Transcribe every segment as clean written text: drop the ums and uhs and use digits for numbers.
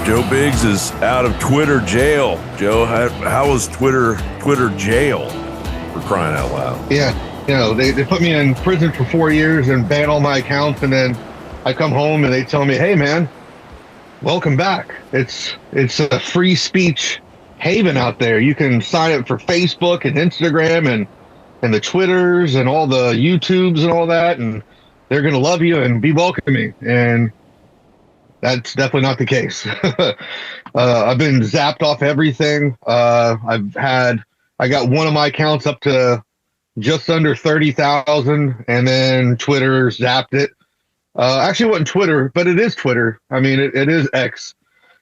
Joe Biggs is out of Twitter jail. Joe, how was Twitter jail, for crying out loud? Yeah, they put me in prison for 4 years and ban all my accounts, and then I come home and they tell me, hey man, welcome back. It's a free speech haven out there. You can sign up for Facebook and Instagram and the Twitters and all the YouTubes and all that, and they're going to love you and be welcoming. And that's definitely not the case. I've been zapped off everything. I got one of my accounts up to just under 30,000, and then Twitter zapped it. Actually, it wasn't Twitter, but it is Twitter. I mean, it is X.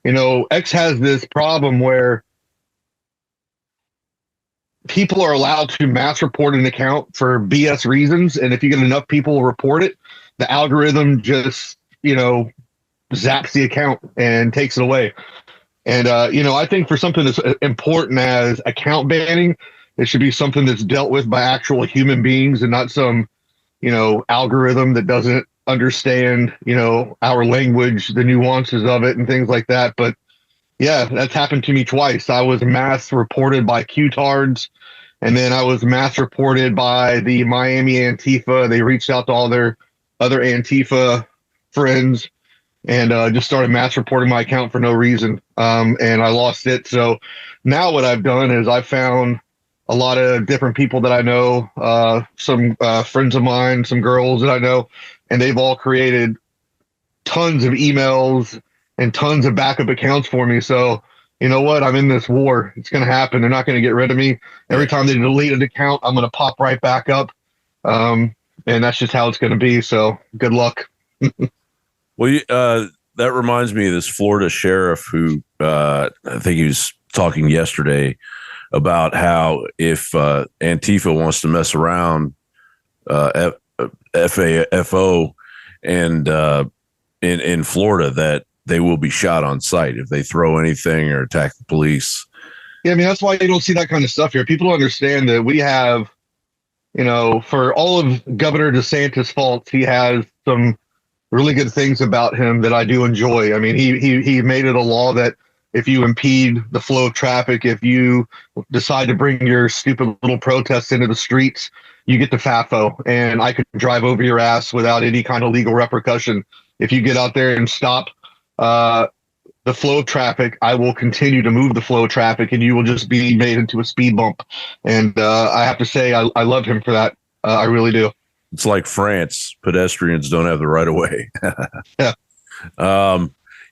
X has this problem where people are allowed to mass report an account for BS reasons, and if you get enough people report it, the algorithm just, zaps the account and takes it away. And, I think for something as important as account banning, it should be something that's dealt with by actual human beings and not some, algorithm that doesn't understand, our language, the nuances of it and things like that. But yeah, that's happened to me twice. I was mass reported by Q-tards, and then I was mass reported by the Miami Antifa. They reached out to all their other Antifa friends and just started mass reporting my account for no reason. And I lost it. So now what I've done is I found a lot of different people that I know, some friends of mine, some girls that I know, and they've all created tons of emails and tons of backup accounts for me. So you know what? I'm in this war. It's going to happen. They're not going to get rid of me. Every time they delete an account, I'm going to pop right back up. And that's just how it's going to be. So good luck. Well, that reminds me of this Florida sheriff who I think he was talking yesterday about how if Antifa wants to mess around, FAFO and in Florida, that they will be shot on sight if they throw anything or attack the police. Yeah, I mean, that's why you don't see that kind of stuff here. People don't understand that we have, for all of Governor DeSantis' faults, he has some really good things about him that I do enjoy. I mean, he made it a law that if you impede the flow of traffic, if you decide to bring your stupid little protests into the streets, you get the FAFO, and I could drive over your ass without any kind of legal repercussion. If you get out there and stop the flow of traffic, I will continue to move the flow of traffic, and you will just be made into a speed bump. And I have to say, I love him for that. I really do. It's like France. Pedestrians don't have the right of way. Yeah.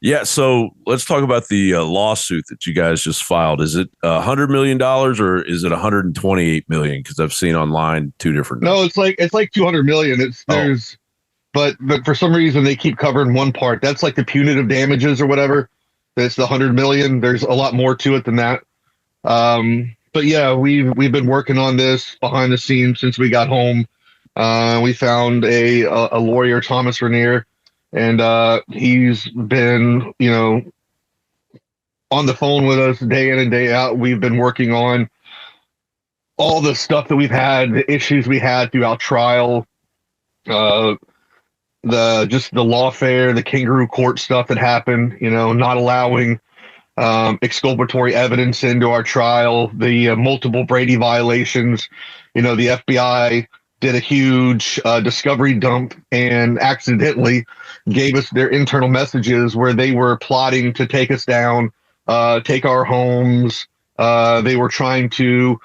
Yeah. So let's talk about the lawsuit that you guys just filed. Is it $100 million or is it $128 million? Because I've seen online two different. No, it's like $200 million. But for some reason they keep covering one part. That's like the punitive damages or whatever. That's the $100 million. There's a lot more to it than that. But yeah, we've been working on this behind the scenes since we got home. We found a lawyer, Thomas Rainier, and he's been, on the phone with us day in and day out. We've been working on all the stuff that we've had, the issues we had throughout trial, the lawfare, the kangaroo court stuff that happened, not allowing exculpatory evidence into our trial, the multiple Brady violations. The FBI did a huge discovery dump and accidentally gave us their internal messages where they were plotting to take us down, take our homes. They were trying to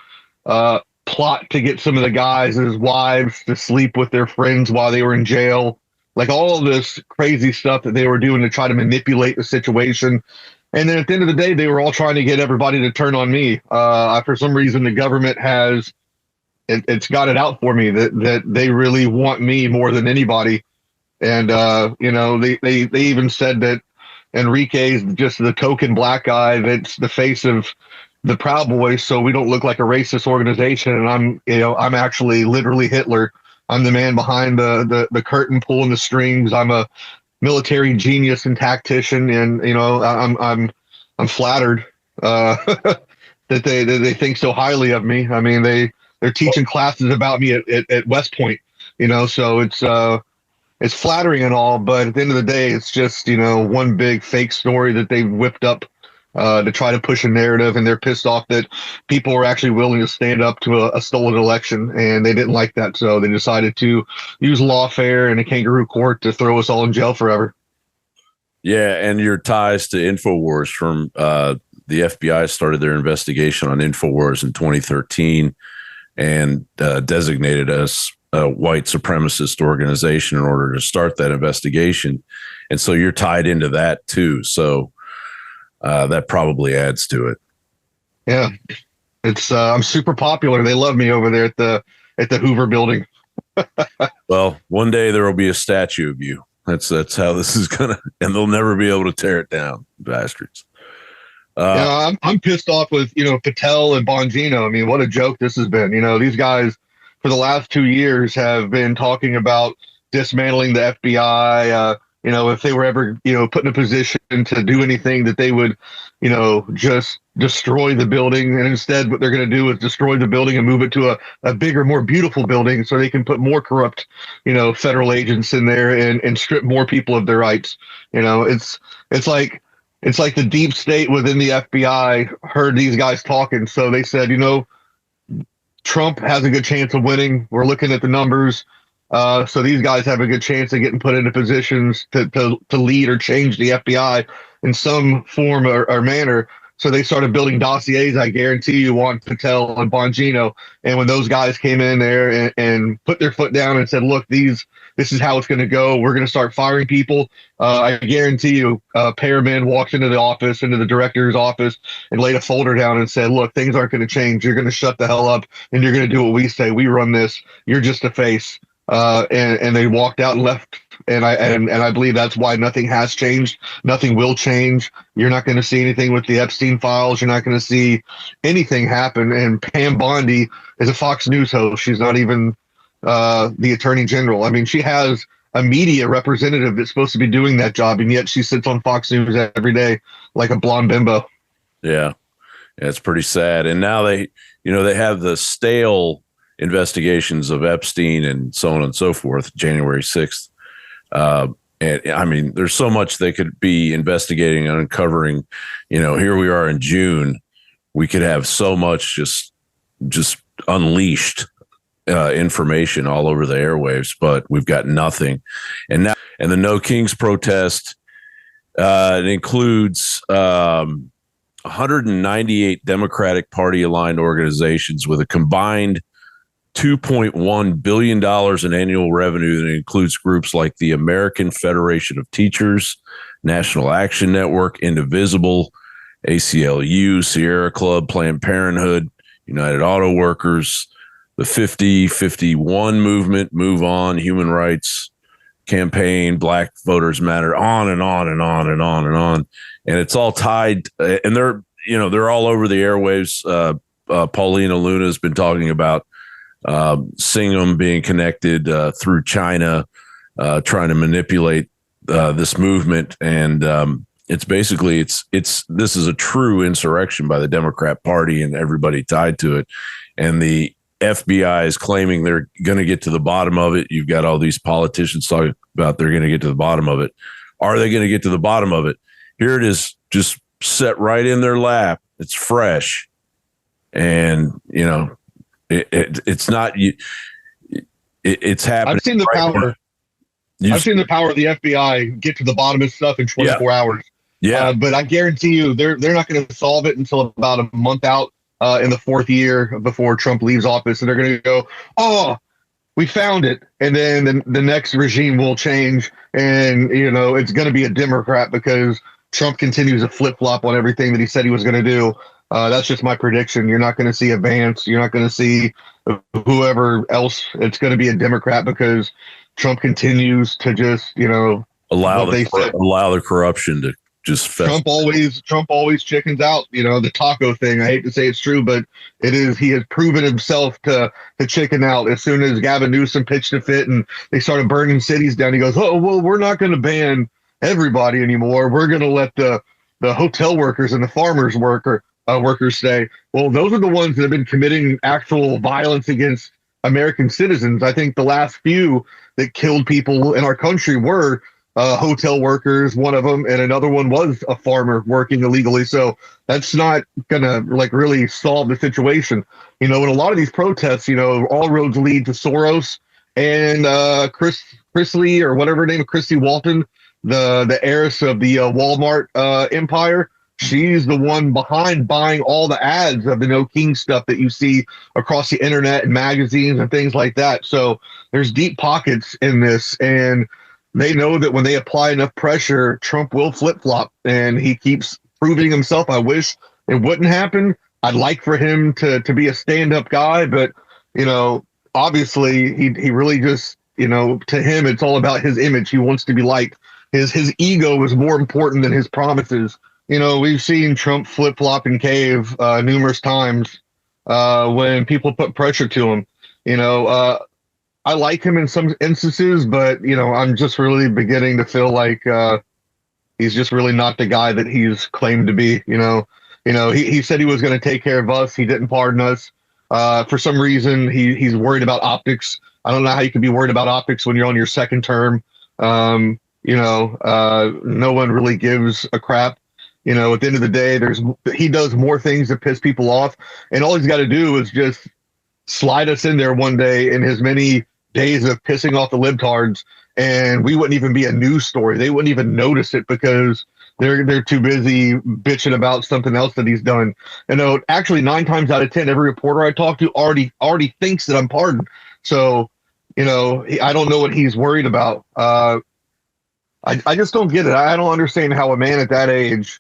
plot to get some of the guys' wives to sleep with their friends while they were in jail. Like all of this crazy stuff that they were doing to try to manipulate the situation. And then at the end of the day, they were all trying to get everybody to turn on me. For some reason, the government has it's got it out for me that they really want me more than anybody. And, they even said that Enrique's just the token black guy that's the face of the Proud Boys, so we don't look like a racist organization. And I'm actually literally Hitler. I'm the man behind the curtain pulling the strings. I'm a military genius and tactician, and I'm flattered that they think so highly of me. I mean, they're teaching classes about me at West Point, so it's it's flattering and all, but at the end of the day, it's just, one big fake story that they've whipped up to try to push a narrative, and they're pissed off that people were actually willing to stand up to a stolen election, and they didn't like that, so they decided to use lawfare and a kangaroo court to throw us all in jail forever. Yeah, and your ties to Infowars from the FBI started their investigation on Infowars in 2013 and designated us a white supremacist organization in order to start that investigation. And so you're tied into that too. So that probably adds to it. Yeah, it's I'm super popular. They love me over there at the Hoover Building. Well, one day there will be a statue of you. That's how this is gonna, and they'll never be able to tear it down, bastards. I'm pissed off with Patel and Bongino. I mean, what a joke this has been. These guys for the last 2 years have been talking about dismantling the FBI. If they were ever put in a position to do anything, that they would just destroy the building. And instead, what they're going to do is destroy the building and move it to a bigger, more beautiful building so they can put more corrupt federal agents in there and strip more people of their rights. It's like the deep state within the FBI heard these guys talking, so they said, Trump has a good chance of winning. We're looking at the numbers. So these guys have a good chance of getting put into positions to lead or change the FBI in some form or manner. So they started building dossiers, I guarantee you, on Patel and Bongino. And when those guys came in there and put their foot down and said, look, this is how it's going to go. We're going to start firing people. I guarantee you, Pearman walked into the office, into the director's office, and laid a folder down and said, look, things aren't going to change. You're going to shut the hell up, and you're going to do what we say. We run this. You're just a face. And they walked out and left. And I believe that's why nothing has changed. Nothing will change. You're not going to see anything with the Epstein files. You're not going to see anything happen. And Pam Bondi is a Fox News host. She's not even the attorney general. I mean, she has a media representative that's supposed to be doing that job, and yet she sits on Fox News every day like a blonde bimbo. Yeah, it's pretty sad. And now they have the stale investigations of Epstein and so on and so forth, January 6th. And I mean, there's so much they could be investigating and uncovering. Here we are in June. We could have so much just unleashed information all over the airwaves, but we've got nothing. And the No Kings protest, it includes 198 Democratic Party aligned organizations with a combined $2.1 billion in annual revenue that includes groups like the American Federation of Teachers, National Action Network, Indivisible, ACLU, Sierra Club, Planned Parenthood, United Auto Workers, the 50-51 movement, Move On, Human Rights Campaign, Black Voters Matter, on and on and on and on and on. And it's all tied, and they're all over the airwaves. Paulina Luna has been talking about Singham being connected through China, trying to manipulate this movement, and it's basically this is a true insurrection by the Democrat Party and everybody tied to it, and the FBI is claiming they're going to get to the bottom of it. You've got all these politicians talking about they're going to get to the bottom of it. Are they going to get to the bottom of it? Here it is, just set right in their lap. It's fresh, and it's not. It's happening. I've seen the power. I've seen the power of the FBI get to the bottom of stuff in 24 hours. Yeah, but I guarantee you, they're not going to solve it until about a month out in the fourth year before Trump leaves office, and they're going to go, "Oh, we found it," and then the next regime will change, and it's going to be a Democrat because Trump continues to flip flop on everything that he said he was going to do. That's just my prediction. You're not going to see a Vance. You're not going to see whoever else. It's going to be a Democrat because Trump continues to just, allow the corruption to just Trump always chickens out. The taco thing. I hate to say it's true, but it is. He has proven himself to chicken out. As soon as Gavin Newsom pitched a fit and they started burning cities down, he goes, "Oh well, we're not going to ban everybody anymore. We're going to let the hotel workers and the farmers workers say, well, those are the ones that have been committing actual violence against American citizens. I think the last few that killed people in our country were hotel workers, one of them, and another one was a farmer working illegally. So that's not gonna like really solve the situation. In a lot of these protests, all roads lead to Soros and Chris Lee or whatever her name, Christy Walton, the heiress of the Walmart empire. She's the one behind buying all the ads of the No King stuff that you see across the internet and magazines and things like that. So there's deep pockets in this, and they know that when they apply enough pressure, Trump will flip flop, and he keeps proving himself. I wish it wouldn't happen. I'd like for him to be a stand up guy, but obviously he really just to him it's all about his image. He wants to be liked. His ego is more important than his promises. We've seen Trump flip flop and cave numerous times when people put pressure to him. I like him in some instances, but I'm just really beginning to feel like he's just really not the guy that he's claimed to be. He said he was going to take care of us. He didn't pardon us. For some reason, he's worried about optics. I don't know how you can be worried about optics when you're on your second term. No one really gives a crap. At the end of the day, he does more things to piss people off, and all he's got to do is just slide us in there one day in his many days of pissing off the libtards, and we wouldn't even be a news story. They wouldn't even notice it because they're too busy bitching about something else that he's done. Actually 9 times out of 10, every reporter I talk to already thinks that I'm pardoned. So, I don't know what he's worried about. I just don't get it. I don't understand how a man at that age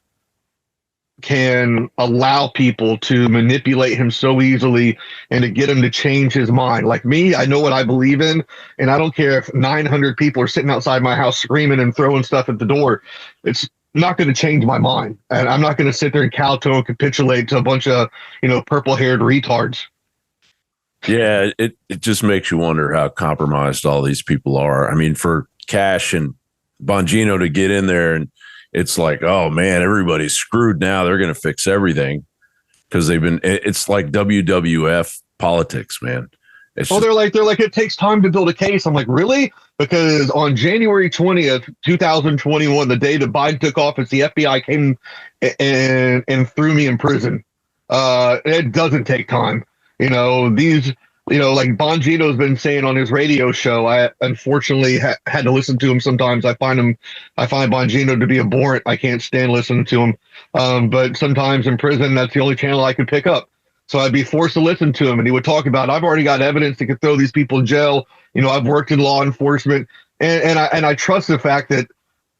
can allow people to manipulate him so easily and to get him to change his mind. Like me, I know what I believe in, and I don't care if 900 people are sitting outside my house screaming and throwing stuff at the door. It's not going to change my mind, and I'm not going to sit there and kowtow and capitulate to a bunch of purple-haired retards. Yeah, it just makes you wonder how compromised all these people are. I mean, for Cash and Bongino to get in there, and it's like, oh man, everybody's screwed now. They're going to fix everything because it's like WWF politics, man. They're like, it takes time to build a case. I'm like, really? Because on January 20th, 2021, the day that Biden took office, the FBI came and threw me in prison. It doesn't take time. Like Bongino's been saying on his radio show. I unfortunately had to listen to him sometimes. I find Bongino to be abhorrent. I can't stand listening to him. But sometimes in prison, that's the only channel I could pick up. So I'd be forced to listen to him, and he would talk about, I've already got evidence that could throw these people in jail. I've worked in law enforcement, and I trust the fact that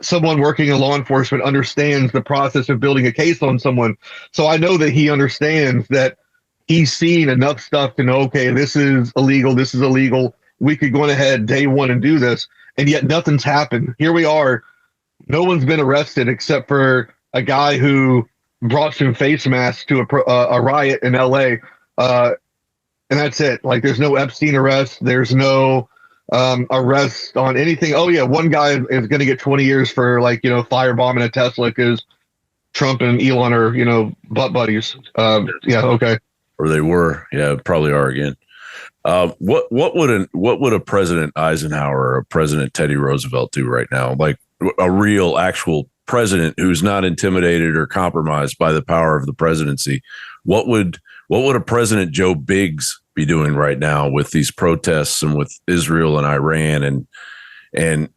someone working in law enforcement understands the process of building a case on someone. So I know that he understands that he's seen enough stuff to know, okay, this is illegal. This is illegal. We could go ahead day one and do this. And yet nothing's happened. Here we are. No one's been arrested except for a guy who brought some face masks to a riot in LA. And that's it. Like, there's no Epstein arrest. There's no arrest on anything. Oh yeah. One guy is going to get 20 years for firebombing a Tesla because Trump and Elon are, butt buddies. Yeah. Okay. Or they were. Yeah, probably are again. What would a President Eisenhower or a President Teddy Roosevelt do right now? Like a real, actual president who's not intimidated or compromised by the power of the presidency. What would a President Joe Biggs be doing right now with these protests and with Israel and Iran and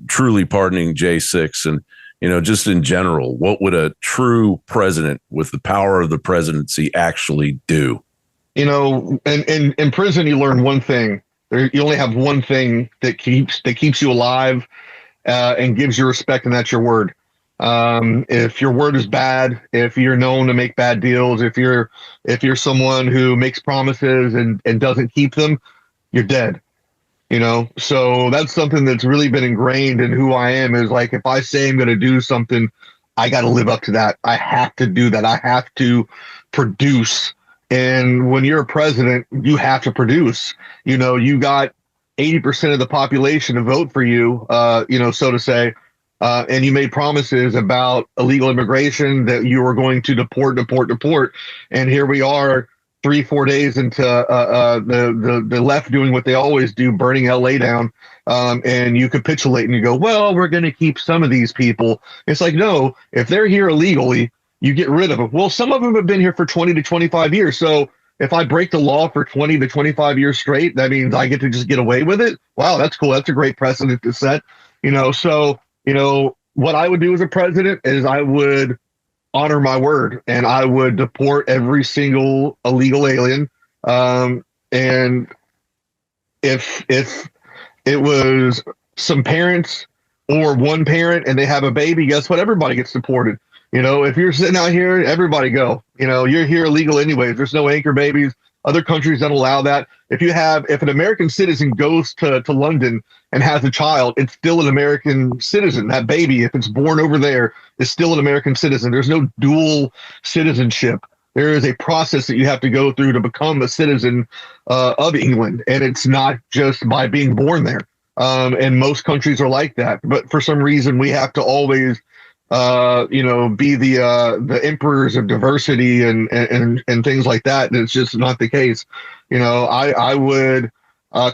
truly pardoning J6 and just in general, what would a true president with the power of the presidency actually do? In prison, you learn one thing. You only have one thing that keeps you alive and gives you respect, and that's your word. If your word is bad, if you're known to make bad deals, if you're someone who makes promises and doesn't keep them, you're dead. So that's something that's really been ingrained in who I am, is like, if I say I'm going to do something, I got to live up to that. I have to do that. I have to produce. And when you're a president, you have to produce. You got 80% of the population to vote for you, so to say. And you made promises about illegal immigration that you were going to deport. And here we are, 3-4 days into the left doing what they always do, burning LA down, and you capitulate and you go, well, we're going to keep some of these people. It's like, no, if they're here illegally, you get rid of them. Well, some of them have been here for 20 to 25 years. So if I break the law for 20 to 25 years straight, that means I get to just get away with it. Wow, that's cool. That's a great precedent to set. So, what I would do as a president is I would honor my word and I would deport every single illegal alien. And if it was some parents or one parent and they have a baby, guess what? Everybody gets deported. If you're sitting out here, everybody go. You're here illegal anyways. There's no anchor babies. Other countries don't allow that. If an American citizen goes to London and has a child, it's still an American citizen. That baby, if it's born over there, is still an American citizen. There's no dual citizenship. There is a process that you have to go through to become a citizen of England, and it's not just by being born there. And most countries are like that. But for some reason, we have to always be the emperors of diversity and things like that. And it's just not the case. I would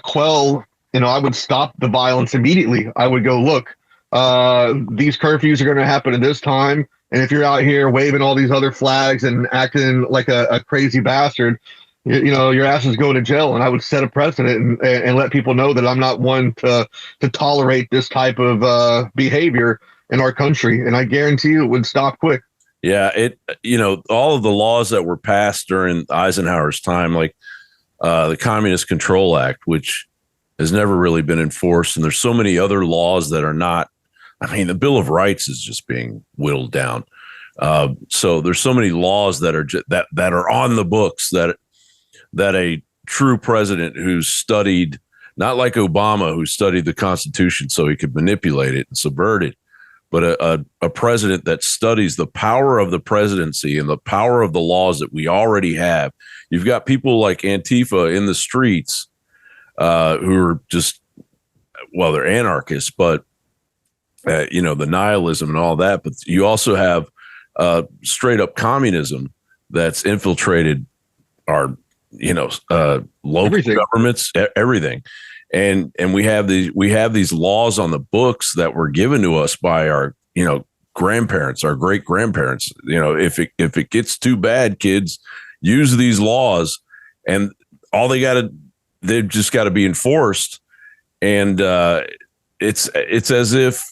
quell, I would stop the violence immediately. I would go, look, these curfews are going to happen at this time. And if you're out here waving all these other flags and acting like a crazy bastard, your ass is going to jail. And I would set a precedent and let people know that I'm not one to tolerate this type of behavior in our country. And I guarantee you it would stop quick. Yeah. All of the laws that were passed during Eisenhower's time, like the Communist Control Act, which has never really been enforced. And there's so many other laws that are not, the Bill of Rights is just being whittled down. So there's so many laws that are that are on the books that a true president who's studied, not like Obama, who studied the Constitution so he could manipulate it and subvert it, but a president that studies the power of the presidency and the power of the laws that we already have. You've got people like Antifa in the streets who are just, well, they're anarchists, but, the nihilism and all that. But you also have straight up communism that's infiltrated our, local everything. Governments, everything. And we have these laws on the books that were given to us by our, grandparents, our great grandparents. If it gets too bad, kids, use these laws, and they've just got to be enforced. And it's as if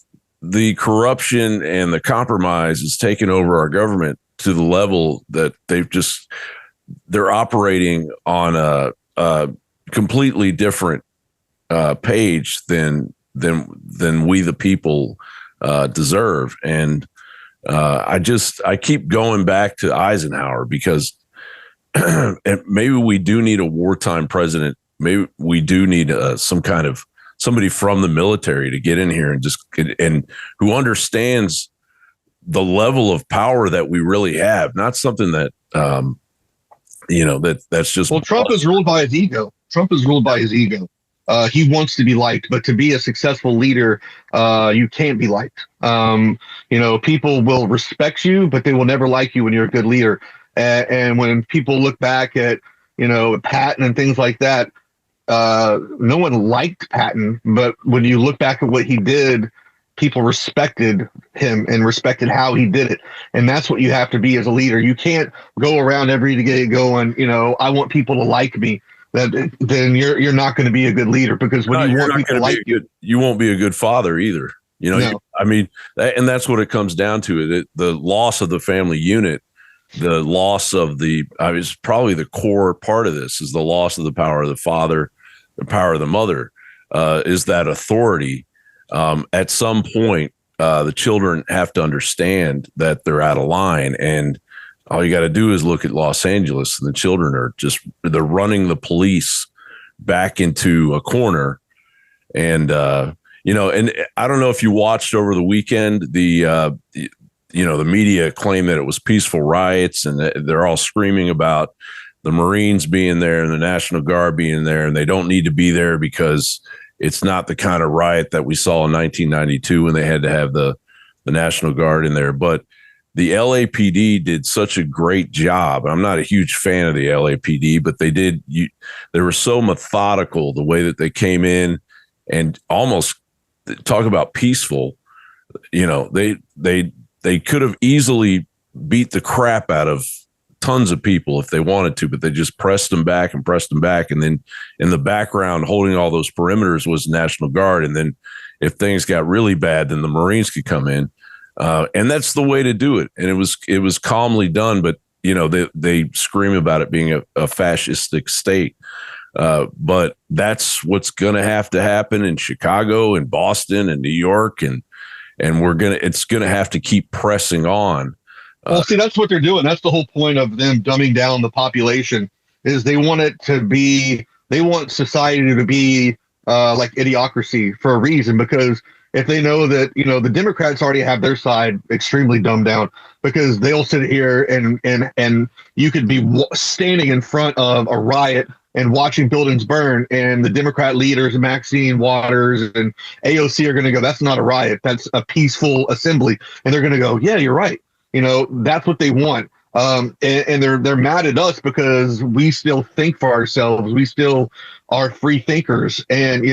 the corruption and the compromise is taking over our government to the level that they're operating on a completely different page than we the people deserve. And I keep going back to Eisenhower because maybe we do need a wartime president. Maybe we do need some kind of somebody from the military to get in here and who understands the level of power that we really have, not something that that's just. Well, Trump is ruled by his ego. He wants to be liked, but to be a successful leader, you can't be liked. People will respect you, but they will never like you when you're a good leader. And when people look back at, Patton and things like that, no one liked Patton, but when you look back at what he did, people respected him and respected how he did it. And that's what you have to be as a leader. You can't go around every day going, I want people to like me. Then you're not going to be a good leader, because when you want people to like you, you won't be a good father either. No. And that's what it comes down to. The loss of the family unit, the loss of is probably the core part of this, is the loss of the power of the father, the power of the mother, is that authority. At some point, the children have to understand that they're out of line, and all you got to do is look at Los Angeles, and the children they're running the police back into a corner. And, and I don't know if you watched over the weekend, the media claimed that it was peaceful riots, and they're all screaming about the Marines being there and the National Guard being there, and they don't need to be there because it's not the kind of riot that we saw in 1992 when they had to have the National Guard in there. But the LAPD did such a great job. I'm not a huge fan of the LAPD, but they were so methodical the way that they came in and almost talk about peaceful. They could have easily beat the crap out of tons of people if they wanted to, but they just pressed them back. And then in the background, holding all those perimeters was National Guard. And then if things got really bad, then the Marines could come in. And that's the way to do it. And it was calmly done, but they scream about it being a fascistic state. But that's what's going to have to happen in Chicago and Boston and New York. And it's going to have to keep pressing on. Well, see, that's what they're doing. That's the whole point of them dumbing down the population is they want society to be like idiocracy for a reason, because if they know that, the Democrats already have their side extremely dumbed down, because they'll sit here and you could be standing in front of a riot and watching buildings burn, and the Democrat leaders, Maxine Waters and AOC, are going to go, that's not a riot. That's a peaceful assembly. And they're going to go, yeah, you're right. That's what they want. And they're mad at us because we still think for ourselves. We still are free thinkers. And,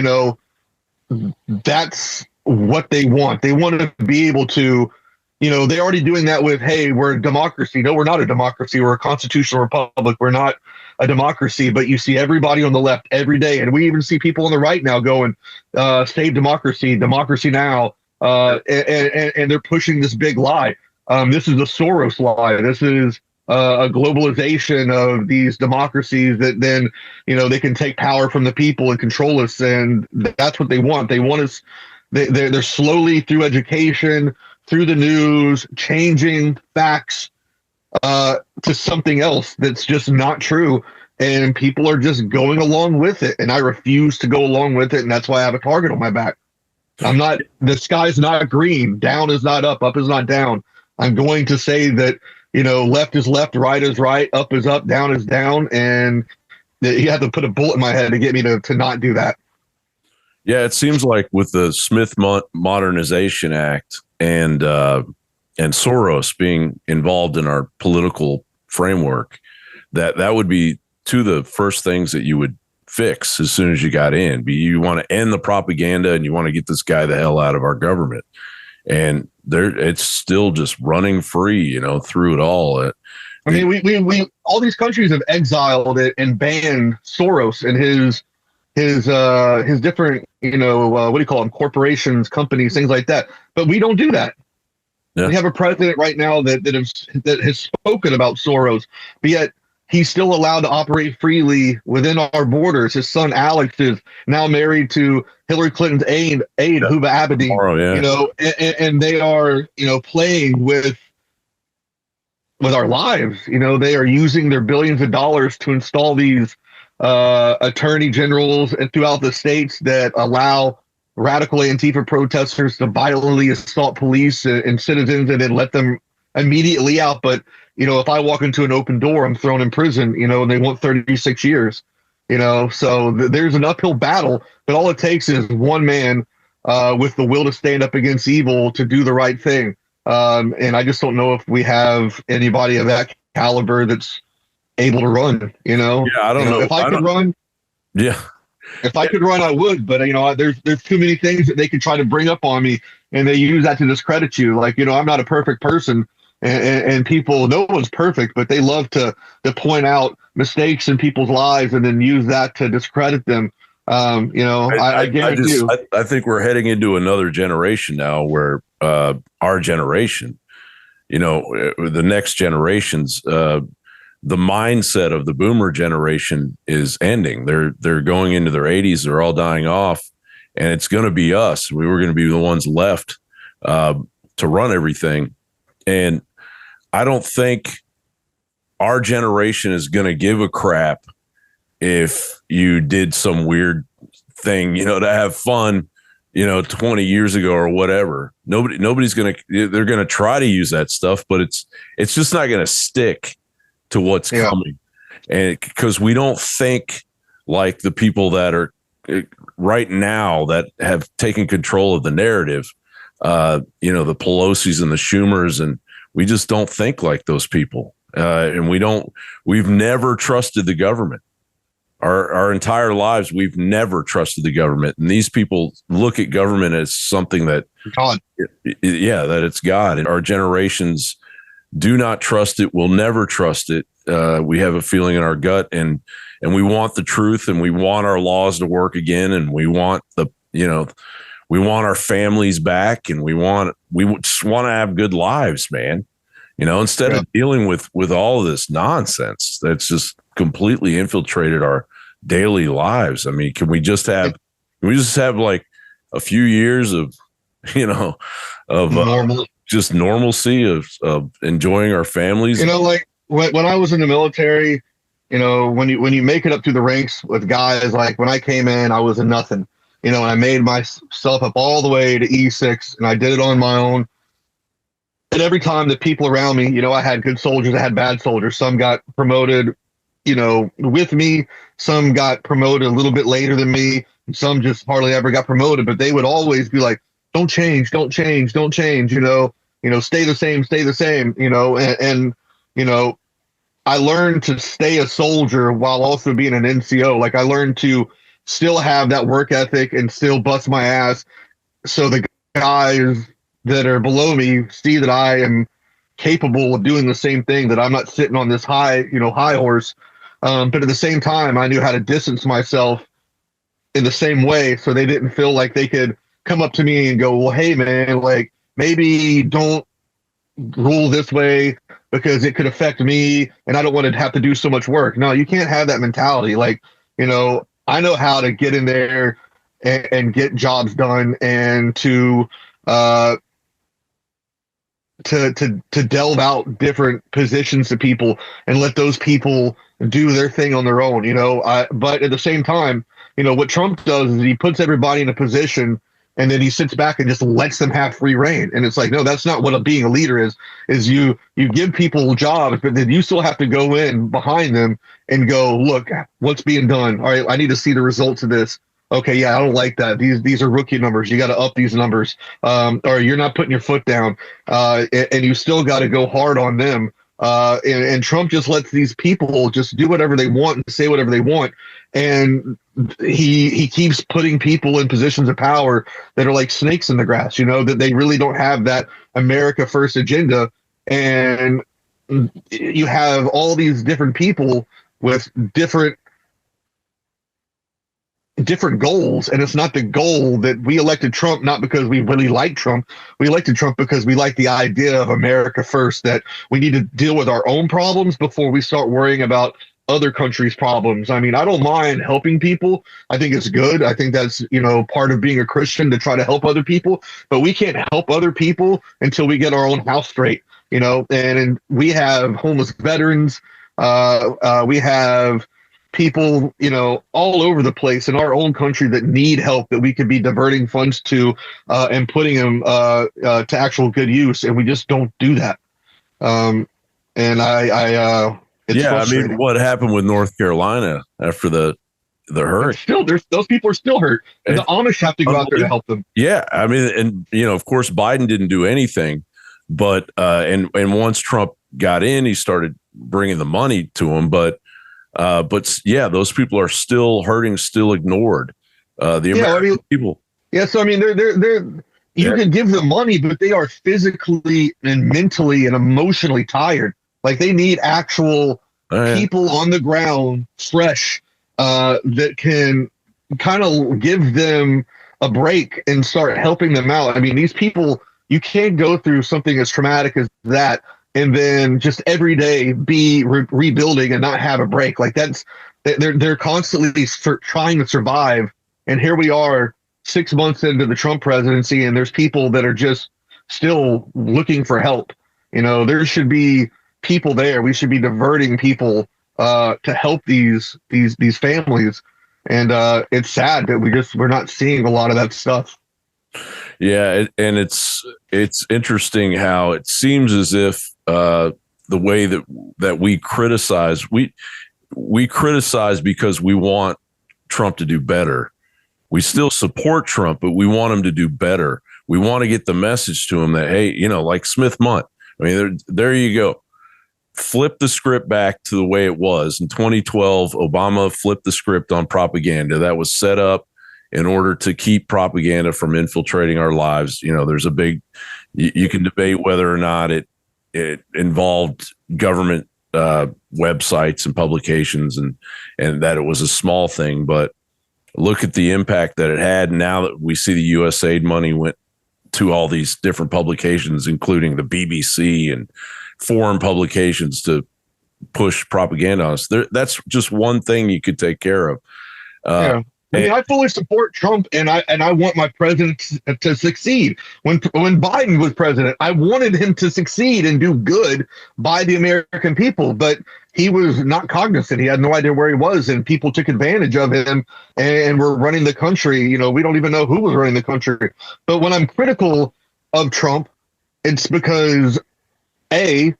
that's what they want. They want to be able to, they're already doing that with, hey, we're a democracy. No, we're not a democracy. We're a constitutional republic. We're not a democracy. But you see everybody on the left every day. And we even see people on the right now going, save democracy, democracy now. And they're pushing this big lie. This is a Soros lie. This is a globalization of these democracies that then, they can take power from the people and control us. And that's what they want. They want us. They're slowly, through education, through the news, changing facts to something else that's just not true. And people are just going along with it. And I refuse to go along with it. And that's why I have a target on my back. The sky's not green. Down is not up. Up is not down. I'm going to say that, left is left, right is right, up is up, down is down. And you have to put a bullet in my head to get me to not do that. Yeah, it seems like with the Smith Modernization Act and Soros being involved in our political framework, that would be two of the first things that you would fix as soon as you got in. You want to end the propaganda and you want to get this guy the hell out of our government. And it's still just running free, through it all. I mean, we all these countries have exiled it and banned Soros and his different, what do you call them? Corporations, companies, things like that. But we don't do that. Yeah. We have a president right now that has spoken about Soros, but yet he's still allowed to operate freely within our borders. His son Alex is now married to Hillary Clinton's aide Huba Abedin. Oh, yeah. And they are, playing with our lives. They are using their billions of dollars to install these attorney generals throughout the states that allow radical Antifa protesters to violently assault police and citizens and then let them immediately out. But, if I walk into an open door, I'm thrown in prison, and they want 36 years, so there's an uphill battle, but all it takes is one man with the will to stand up against evil to do the right thing. And I just don't know if we have anybody of that caliber that's able to run, Yeah, I don't know. If I could run. Yeah. If I could run, I would, but there's too many things that they could try to bring up on me, and they use that to discredit you. Like, I'm not a perfect person, and people, no one's perfect, but they love to point out mistakes in people's lives and then use that to discredit them. I guarantee you. I think we're heading into another generation now where our generation, the next generations, the mindset of the boomer generation is ending. They're going into their 80s. They're all dying off, and it's going to be us. We were going to be the ones left to run everything. And I don't think our generation is going to give a crap if you did some weird thing, to have fun, 20 years ago or whatever. Nobody's going to, they're going to try to use that stuff, but it's just not going to stick to what's coming. And because we don't think like the people that are right now that have taken control of the narrative, the Pelosi's and the Schumers, and we just don't think like those people. And we've never trusted the government. Our entire lives, we've never trusted the government. And these people look at government as something that God. that it's God. And our generations do not trust it. We'll never trust it. We have a feeling in our gut, and we want the truth, and we want our laws to work again, and we want we want our families back, and we just want to have good lives, man. Instead of dealing with all of this nonsense that's just completely infiltrated our daily lives. I mean, can we just have like a few years of Normal. just normalcy of enjoying our families? Like when I was in the military, when you make it up through the ranks with guys, like when I came in, I was a nothing, and I made myself up all the way to E6, and I did it on my own. And every time the people around me, I had good soldiers, I had bad soldiers. Some got promoted, with me. Some got promoted a little bit later than me. And some just hardly ever got promoted, but they would always be like, don't change, don't change, don't change, stay the same, stay the same, and I learned to stay a soldier while also being an NCO. Like I learned to still have that work ethic and still bust my ass. So the guys that are below me see that I am capable of doing the same thing, that I'm not sitting on this high horse. But at the same time, I knew how to distance myself in the same way, so they didn't feel like they could come up to me and go, well, hey man, like maybe don't rule this way because it could affect me and I don't want to have to do so much work. No, you can't have that mentality. Like, I know how to get in there and get jobs done, and to delve out different positions to people and let those people do their thing on their own, but at the same time, what Trump does is he puts everybody in a position and then he sits back and just lets them have free reign. And it's like, no, that's not what being a leader is you give people jobs, but then you still have to go in behind them and go, look, what's being done. All right, I need to see the results of this. Okay, yeah, I don't like that. These are rookie numbers. You got to up these numbers, or you're not putting your foot down, and you still got to go hard on them. And Trump just lets these people just do whatever they want and say whatever they want, and he keeps putting people in positions of power that are like snakes in the grass. That they really don't have that America First agenda, and you have all these different people with different goals, and it's not the goal that we elected Trump not because we really like Trump. We elected Trump because we like the idea of America first, that we need to deal with our own problems before we start worrying about other countries' problems. I mean, I don't mind helping people. I think it's good. I think that's, part of being a Christian, to try to help other people, but we can't help other people until we get our own house straight, and we have homeless veterans. We have people, all over the place in our own country that need help, that we could be diverting funds to and putting them to actual good use. And we just don't do that. It's frustrating. I mean, what happened with North Carolina after the hurricane? Those people are still hurt. And the Amish have to go out there to help them. Yeah. I mean, and, of course, Biden didn't do anything, but and once Trump got in, he started bringing the money to him. But yeah, those people are still hurting, still ignored. People. Yeah, so I mean, they're you can give them money, but they are physically and mentally and emotionally tired. Like they need actual people on the ground, fresh, that can kind of give them a break and start helping them out. I mean, these people, you can't go through something as traumatic as that and then just every day be rebuilding and not have a break. Like they're constantly trying to survive. And here we are 6 months into the Trump presidency, and there's people that are just still looking for help. There should be people there. We should be diverting people to help these families. And it's sad that we're not seeing a lot of that stuff. Yeah, and it's interesting how it seems as if the way that we criticize, we criticize because we want Trump to do better. We still support Trump, but we want him to do better. We want to get the message to him that, hey, like Smith Munt, I mean, there you go. Flip the script back to the way it was in 2012. Obama flipped the script on propaganda that was set up in order to keep propaganda from infiltrating our lives. You know, there's a big, you can debate whether or not it involved government websites and publications and that it was a small thing, but look at the impact that it had. Now that we see the USAID money went to all these different publications, including the BBC and foreign publications, to push propaganda on us. That's just one thing you could take care of. Yeah. I mean, I fully support Trump, and I want my president to succeed. When Biden was president, I wanted him to succeed and do good by the American people, but he was not cognizant. He had no idea where he was, and people took advantage of him and were running the country. You know, we don't even know who was running the country. But when I'm critical of Trump, it's because A,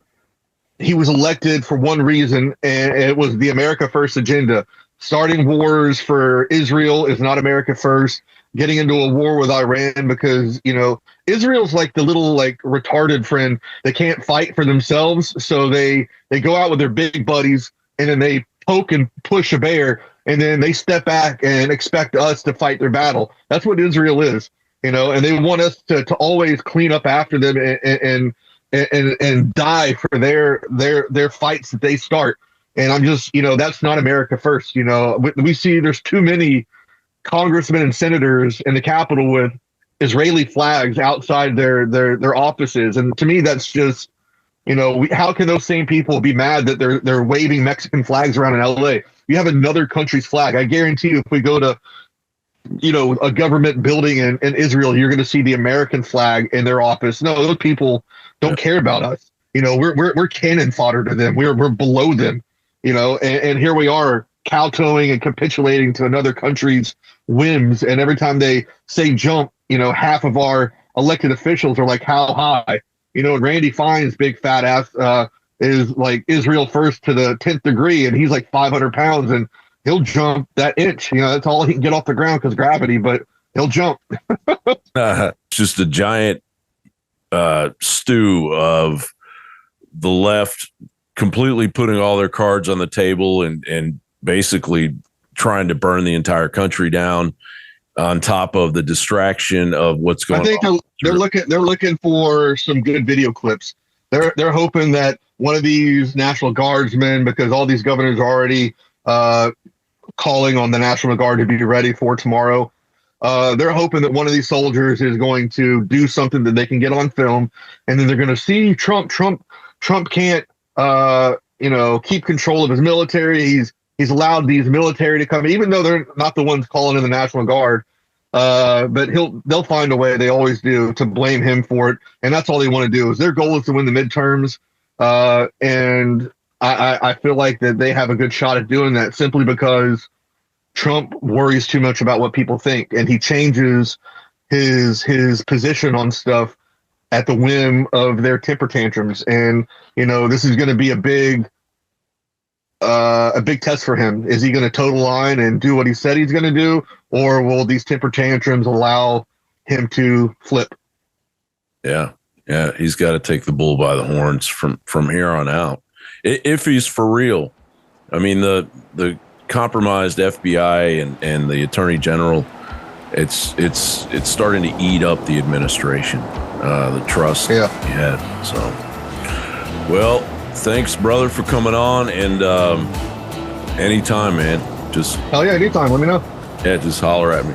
he was elected for one reason, and it was the America First agenda. Starting wars for Israel is not America first. Getting into a war with Iran because, you know, Israel's like the little like retarded friend. They can't fight for themselves. So they go out with their big buddies and then they poke and push a bear and then they step back and expect us to fight their battle. That's what Israel is, you know, and they want us to always clean up after them and die for their fights that they start. And I'm just, you know, that's not America first. You know, we see there's too many congressmen and senators in the Capitol with Israeli flags outside their offices. And to me, that's just, you know, how can those same people be mad that they're waving Mexican flags around in LA? You have another country's flag. I guarantee you, if we go to, you know, a government building in Israel, you're going to see the American flag in their office. No, those people don't care about us. You know, we're cannon fodder to them. We're below them. You know, and here we are kowtowing and capitulating to another country's whims. And every time they say jump, you know, half of our elected officials are like, how high? You know, and Randy Fine's big fat ass is like Israel first to the 10th degree, and he's like 500 pounds, and he'll jump that inch. You know, that's all he can get off the ground because gravity, but he'll jump. Just a giant stew of the left completely putting all their cards on the table and basically trying to burn the entire country down on top of the distraction of what's going on. I think they're looking for some good video clips. They're hoping that one of these National Guardsmen, because all these governors are already calling on the National Guard to be ready for tomorrow. They're hoping that one of these soldiers is going to do something that they can get on film, and then they're going to see Trump can't you know, keep control of his military. He's allowed these military to come, even though they're not the ones calling in the National Guard. But they'll find a way. They always do, to blame him for it, and that's all they want to do. Is their goal is to win the midterms, and I feel like that they have a good shot at doing that simply because Trump worries too much about what people think, and he changes his position on stuff at the whim of their temper tantrums. And, you know, this is going to be a big test for him. Is he going to toe the line and do what he said he's going to do, or will these temper tantrums allow him to flip? Yeah. He's got to take the bull by the horns from here on out. If he's for real. I mean, the compromised FBI and the Attorney General, it's starting to eat up the administration, the trust he had. So, well, thanks, brother, for coming on. And anytime, man. Just hell yeah, anytime. Let me know. Yeah, just holler at me.